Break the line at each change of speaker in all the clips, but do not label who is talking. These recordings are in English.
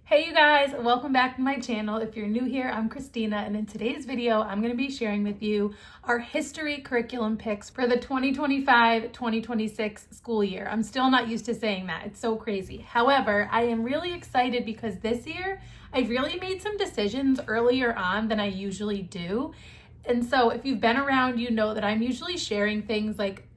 Hey you guys, welcome back to my channel. If you're new here, I'm Christina, and in today's video, I'm going to be sharing with you our history curriculum picks for the 2025-2026 school year. I'm still not used to saying that. It's so crazy. However, I am really excited because this year, I've really made some decisions earlier on than I usually do. And so if you've been around, you know that I'm usually sharing things like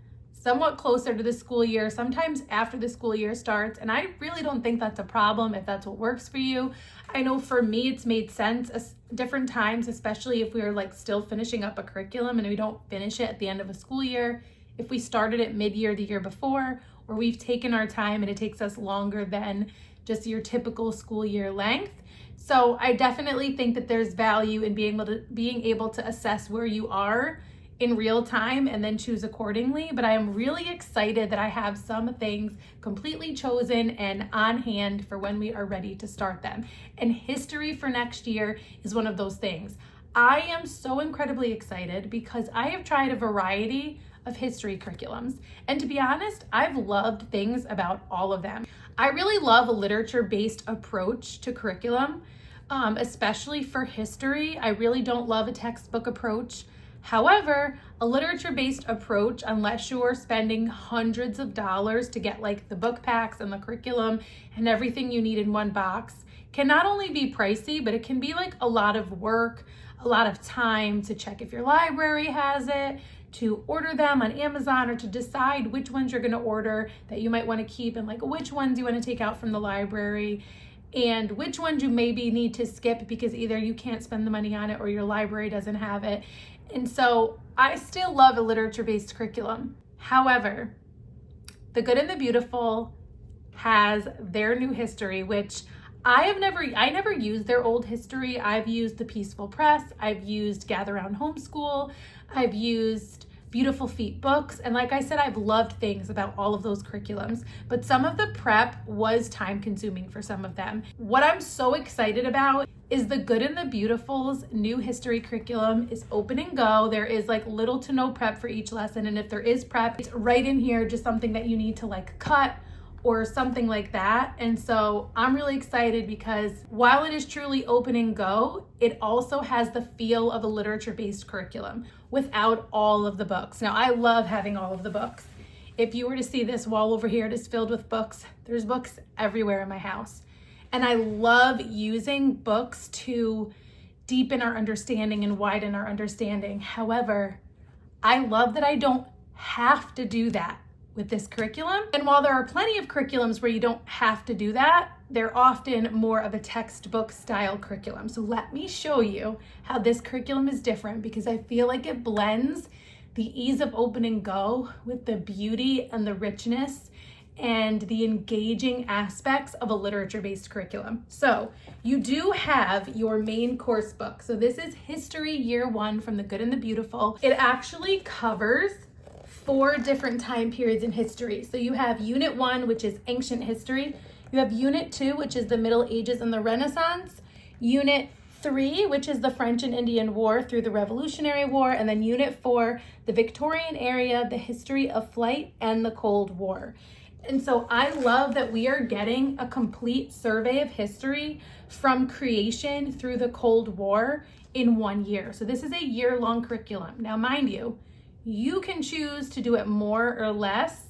somewhat closer to the school year, sometimes after the school year starts. And I really don't think that's a problem if that's what works for you. I know for me, it's made sense at different times, especially if we're like still finishing up a curriculum and we don't finish it at the end of a school year. If we started it mid-year the year before, or we've taken our time and it takes us longer than just your typical school year length. So I definitely think that there's value in being able to assess where you are in real time and then choose accordingly. But I am really excited that I have some things completely chosen and on hand for when we are ready to start them. And history for next year is one of those things. I am so incredibly excited because I have tried a variety of history curriculums. And to be honest, I've loved things about all of them. I really love a literature-based approach to curriculum, especially for history. I really don't love a textbook approach. However, a literature-based approach, unless you're spending hundreds of dollars to get like the book packs and the curriculum and everything you need in one box, can not only be pricey, but it can be like a lot of work, a lot of time to check if your library has it, to order them on Amazon, or to decide which ones you're going to order that you might want to keep and like which ones you want to take out from the library and which ones you maybe need to skip because either you can't spend the money on it or your library doesn't have it. And so I still love a literature-based curriculum. However, The Good and the Beautiful has their new history, which I never used their old history. I've used The Peaceful Press. I've used Gather Round Homeschool. I've used Beautiful Feet books. And like I said, I've loved things about all of those curriculums, but some of the prep was time consuming for some of them. What I'm so excited about is The Good and the Beautiful's new history curriculum is open and go. There is like little to no prep for each lesson. And if there is prep, it's right in here, just something that you need to like cut or something like that. And so I'm really excited because while it is truly open and go, it also has the feel of a literature-based curriculum without all of the books. Now, I love having all of the books. If you were to see this wall over here, it is filled with books. There's books everywhere in my house. And I love using books to deepen our understanding and widen our understanding. However, I love that I don't have to do that with this curriculum. And while there are plenty of curriculums where you don't have to do that, they're often more of a textbook style curriculum. So let me show you how this curriculum is different because I feel like it blends the ease of open and go with the beauty and the richness and the engaging aspects of a literature-based curriculum. So you do have your main course book. So this is History Year 1 from The Good and the Beautiful. It actually covers 4 different time periods in history. So you have Unit 1, which is Ancient History. You have Unit 2, which is the Middle Ages and the Renaissance. Unit 3, which is the French and Indian War through the Revolutionary War. And then Unit 4, the Victorian era, the history of flight, and the Cold War. And so I love that we are getting a complete survey of history from creation through the Cold War in 1 year. So this is a year-long curriculum. Now, mind you, you can choose to do it more or less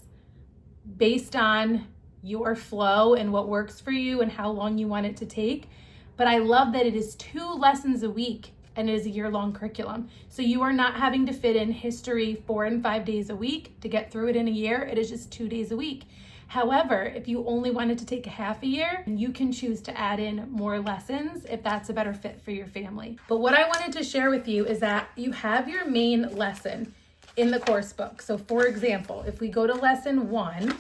based on your flow and what works for you and how long you want it to take. But I love that it is 2 lessons a week and it is a year-long curriculum. So you are not having to fit in history 4 and 5 days a week to get through it in a year. It is just 2 days a week. However, if you only wanted to take a half a year, you can choose to add in more lessons if that's a better fit for your family. But what I wanted to share with you is that you have your main lesson in the course book. So for example, if we go to lesson 1,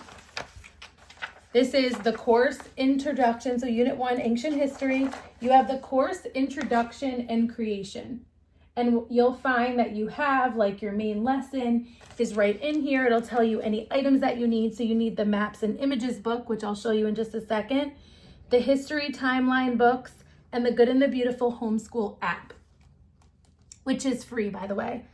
this is the course introduction. So Unit 1, Ancient History, you have the course introduction and creation. And you'll find that you have like your main lesson is right in here. It'll tell you any items that you need. So you need the Maps and Images book, which I'll show you in just a second, the History Timeline books, and the Good and the Beautiful Homeschool app, which is free, by the way.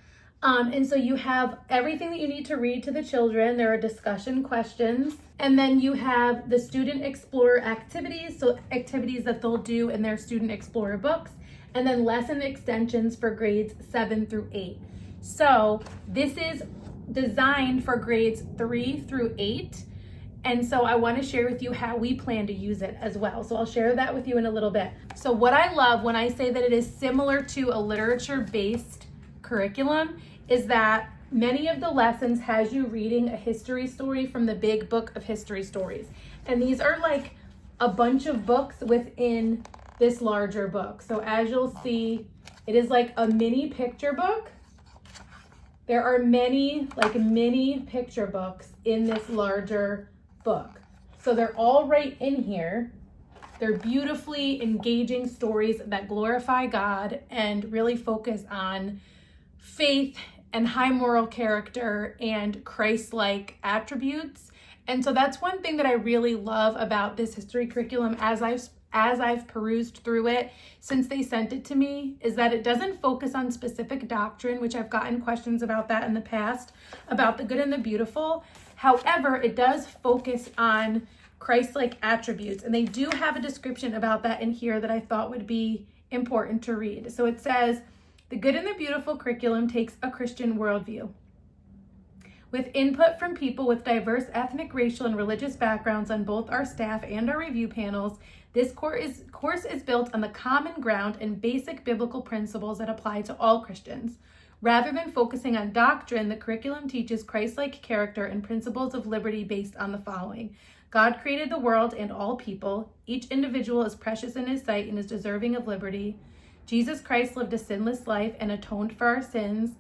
And so you have everything that you need to read to the children. There are discussion questions. And then you have the Student Explorer activities, so activities that they'll do in their Student Explorer books, and then lesson extensions for grades 7 through 8. So this is designed for grades 3 through 8. And so I want to share with you how we plan to use it as well. So I'll share that with you in a little bit. So what I love when I say that it is similar to a literature-based curriculum is that many of the lessons has you reading a history story from the big book of history stories. And these are like a bunch of books within this larger book. So as you'll see, it is like a mini picture book. There are many mini picture books in this larger book. So they're all right in here. They're beautifully engaging stories that glorify God and really focus on faith and high moral character and Christ-like attributes. And so that's one thing that I really love about this history curriculum as I've perused through it since they sent it to me, is that it doesn't focus on specific doctrine, which I've gotten questions about that in the past, about the good and the beautiful. However, it does focus on Christ-like attributes, and they do have a description about that in here that I thought would be important to read. So it says, the Good and the Beautiful curriculum takes a Christian worldview. With input from people with diverse ethnic, racial, and religious backgrounds on both our staff and our review panels, this course is built on the common ground and basic biblical principles that apply to all Christians. Rather than focusing on doctrine, the curriculum teaches Christ-like character and principles of liberty based on the following. God created the world and all people. Each individual is precious in his sight and is deserving of liberty. Jesus Christ lived a sinless life and atoned for our sins.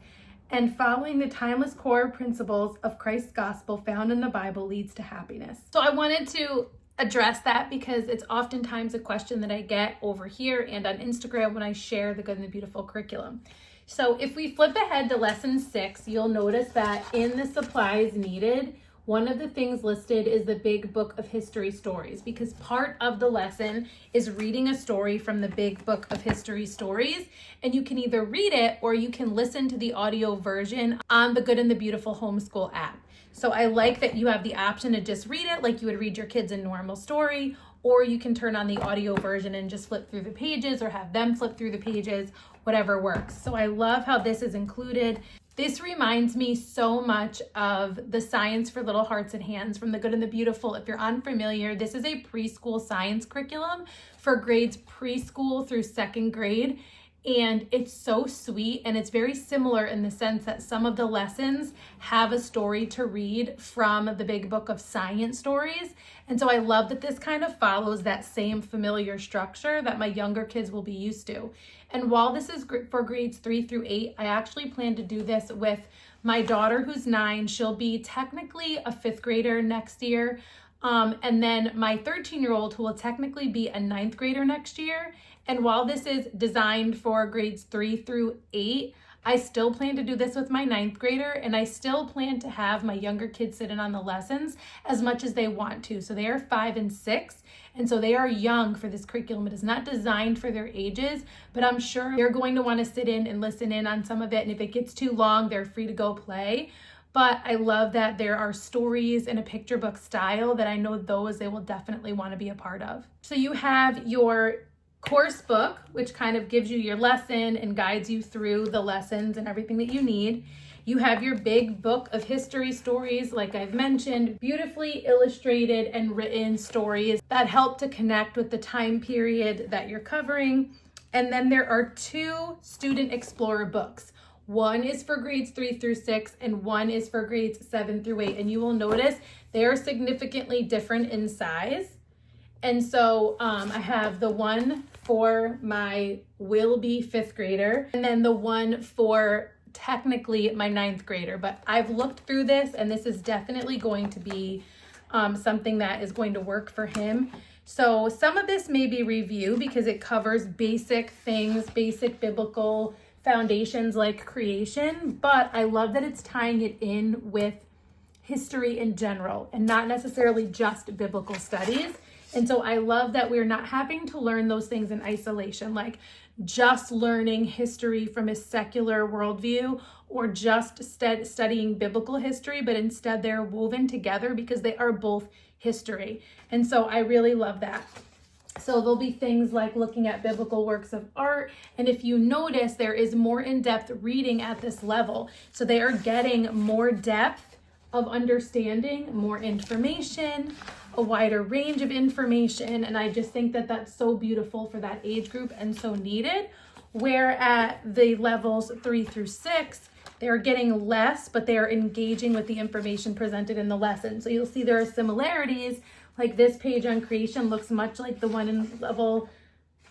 And following the timeless core principles of Christ's gospel found in the Bible leads to happiness. So I wanted to address that because it's oftentimes a question that I get over here and on Instagram when I share the Good and the Beautiful curriculum. So if we flip ahead to lesson 6, you'll notice that in the supplies needed, one of the things listed is the big book of history stories, because part of the lesson is reading a story from the big book of history stories. And you can either read it or you can listen to the audio version on the Good and the Beautiful Homeschool app. So I like that you have the option to just read it like you would read your kids a normal story, or you can turn on the audio version and just flip through the pages or have them flip through the pages, whatever works. So I love how this is included. This reminds me so much of the Science for Little Hearts and Hands from the Good and the Beautiful. If you're unfamiliar, this is a preschool science curriculum for grades preschool through 2nd grade. And it's so sweet, and it's very similar in the sense that some of the lessons have a story to read from the big book of science stories. And so I love that this kind of follows that same familiar structure that my younger kids will be used to. And while this is for grades 3 through 8, I actually plan to do this with my daughter who's 9. She'll be technically a 5th grader next year. And then my 13-year-old who will technically be a 9th grader next year. And while this is designed for grades 3 through 8, I still plan to do this with my 9th grader, and I still plan to have my younger kids sit in on the lessons as much as they want to. So they are 5 and 6, and so they are young for this curriculum. It is not designed for their ages, but I'm sure they're going to want to sit in and listen in on some of it, and if it gets too long, they're free to go play. But I love that there are stories in a picture book style that I know those they will definitely want to be a part of. So you have your course book, which kind of gives you your lesson and guides you through the lessons and everything that you need. You have your big book of history stories, like I've mentioned, beautifully illustrated and written stories that help to connect with the time period that you're covering. And then there are 2 Student Explorer books. One is for grades 3 through 6 and one is for grades 7 through 8. And you will notice they are significantly different in size. And so I have the one for my will-be 5th grader and then the one for technically my 9th grader. But I've looked through this and this is definitely going to be something that is going to work for him. So some of this may be review because it covers basic things, basic biblical foundations like creation, but I love that it's tying it in with history in general and not necessarily just biblical studies. And so I love that we're not having to learn those things in isolation, like just learning history from a secular worldview or just studying biblical history, but instead they're woven together because they are both history. And so I really love that. So there'll be things like looking at biblical works of art. And if you notice, there is more in-depth reading at this level. So they are getting more depth of understanding, more information, a wider range of information. And I just think that that's so beautiful for that age group and so needed. Where at the levels 3 through 6, they're getting less, but they're engaging with the information presented in the lesson. So you'll see there are similarities. Like this page on creation looks much like the one in level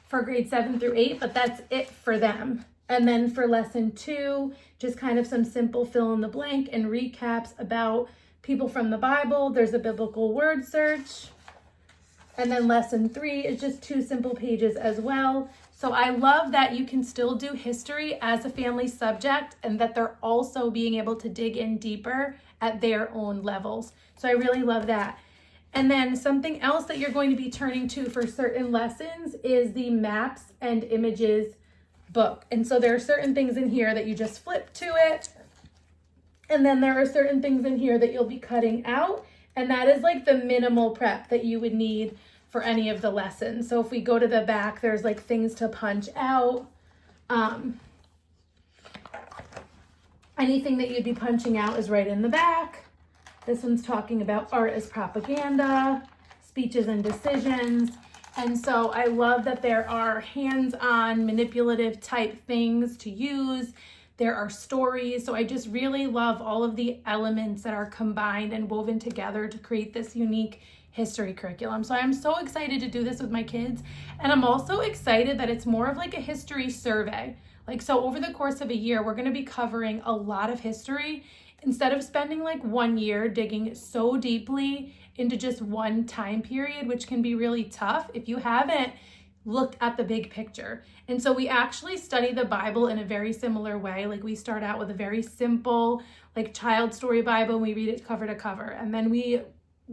for grade 7 through 8, but that's it for them. And then for lesson 2, just kind of some simple fill in the blank and recaps about people from the Bible. There's a biblical word search. And then lesson 3 is just 2 simple pages as well. So I love that you can still do history as a family subject and that they're also being able to dig in deeper at their own levels. So I really love that. And then something else that you're going to be turning to for certain lessons is the maps and images book. And so there are certain things in here that you just flip to it. And then there are certain things in here that you'll be cutting out. And that is like the minimal prep that you would need for any of the lessons. So if we go to the back, there's like things to punch out. Anything that you'd be punching out is right in the back. This one's talking about art as propaganda, speeches and decisions. And so I love that there are hands-on manipulative type things to use. There are stories. So I just really love all of the elements that are combined and woven together to create this unique history curriculum. So I'm so excited to do this with my kids. And I'm also excited that it's more of like a history survey. Like, so over the course of a year, we're going to be covering a lot of history instead of spending like 1 year digging so deeply into just one time period, which can be really tough if you haven't looked at the big picture. And so we actually study the Bible in a very similar way. Like we start out with a very simple, like child story Bible, and we read it cover to cover. And then we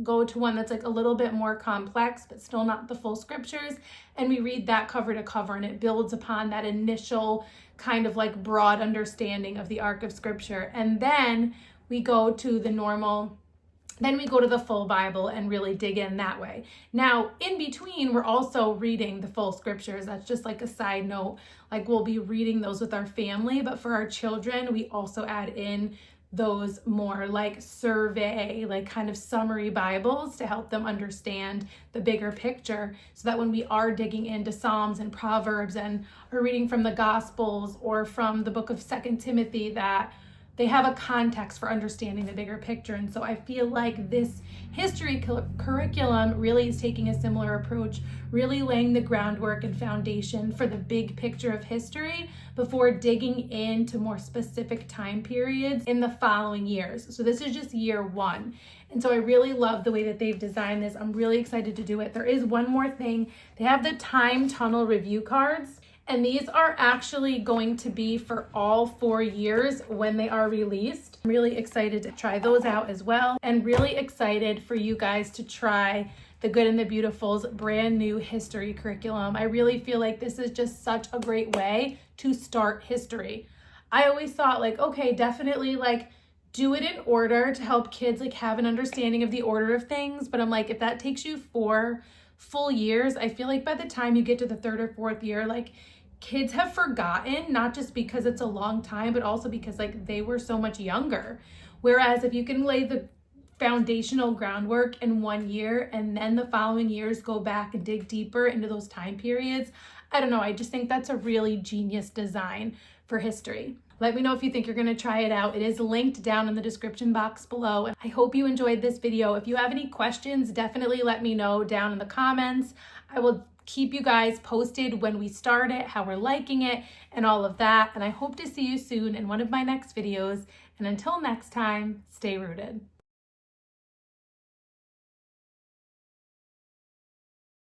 go to one that's like a little bit more complex, but still not the full scriptures. And we read that cover to cover, and it builds upon that initial kind of like broad understanding of the arc of scripture. And then we go to the full Bible and really dig in that way. Now, in between, we're also reading the full scriptures. That's just like a side note. Like we'll be reading those with our family, but for our children, we also add in those more like survey, like kind of summary Bibles to help them understand the bigger picture, so that when we are digging into Psalms and Proverbs and are reading from the Gospels or from the book of 2 Timothy, that they have a context for understanding the bigger picture. And so I feel like this history curriculum really is taking a similar approach, really laying the groundwork and foundation for the big picture of history before digging into more specific time periods in the following years. So this is just year 1. And so I really love the way that they've designed this. I'm really excited to do it. There is one more thing. They have the time tunnel review cards. And these are actually going to be for all 4 years when they are released. I'm really excited to try those out as well, and really excited for you guys to try the Good and the Beautiful's brand new history curriculum. I really feel like this is just such a great way to start history. I always thought like, okay, definitely like do it in order to help kids like have an understanding of the order of things. But I'm like, if that takes you 4 full years, I feel like by the time you get to the 3rd or 4th year, like kids have forgotten, not just because it's a long time, but also because like they were so much younger. Whereas if you can lay the foundational groundwork in 1 year and then the following years go back and dig deeper into those time periods, I don't know, I just think that's a really genius design for history. Let me know if you think you're going to try it out. It is linked down in the description box below. I hope you enjoyed this video. If you have any questions, definitely let me know down in the comments. I will keep you guys posted when we start it, how we're liking it, and all of that. And I hope to see you soon in one of my next videos. And until next time, stay rooted.